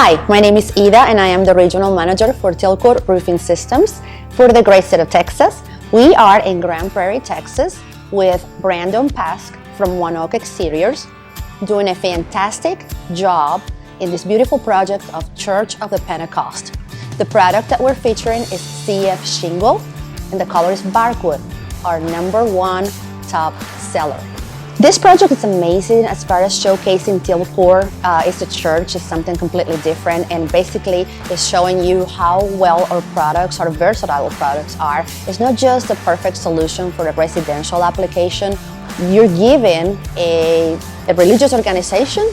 Hi, my name is Ida and I am the Regional Manager for Tilcor Roofing Systems for the great state of Texas. We are in Grand Prairie, Texas with Brandon Pask from One Oak Exteriors doing a fantastic job in this beautiful project of Church of the Pentecost. The product that we're featuring is CF Shingle and the color is Barkwood, our #1 top seller. This project is amazing as far as showcasing Tilcor. It's a church, it's something completely different, and basically it's showing you how well our products, our versatile products are. It's not just a perfect solution for a residential application. You're giving a religious organization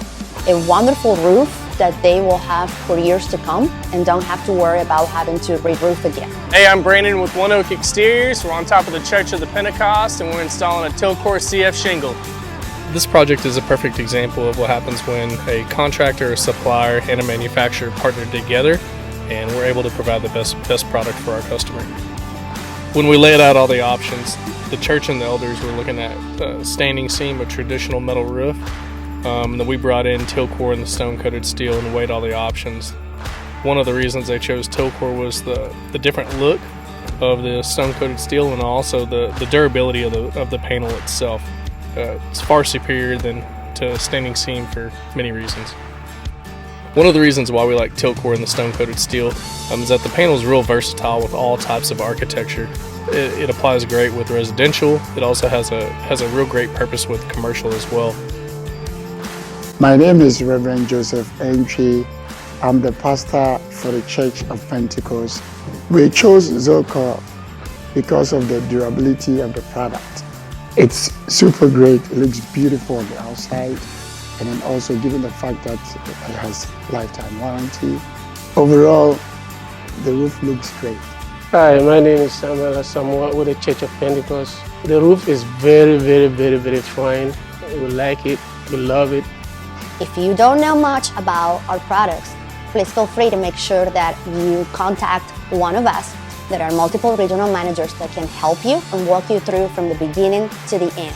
a wonderful roof that they will have for years to come and don't have to worry about having to re-roof again. Hey, I'm Brandon with One Oak Exteriors. We're on top of the Church of the Pentecost and we're installing a Tilcor CF shingle. This project is a perfect example of what happens when a contractor, a supplier, and a manufacturer partner together, and we're able to provide the best product for our customer. When we laid out all the options, the church and the elders were looking at standing seam, a traditional metal roof. Then we brought in Tilcor and the stone-coated steel and weighed all the options. One of the reasons they chose Tilcor was the different look of the stone-coated steel and also the durability of the panel itself. It's far superior than to standing seam for many reasons. One of the reasons why we like Tilcor and the stone-coated steel is that the panel is real versatile with all types of architecture. It applies great with residential. It also has a real great purpose with commercial as well. My name is Reverend Joseph Entry. I'm the pastor for the Church of Pentecost. We chose Tilcor because of the durability of the product. It's super great, it looks beautiful on the outside, and then also given the fact that it has lifetime warranty. Overall, the roof looks great. Hi, my name is Samuel with the Church of Pentecost. The roof is very fine. We like it, we love it. If you don't know much about our products, please feel free to make sure that you contact one of us. There are multiple regional managers that can help you and walk you through from the beginning to the end.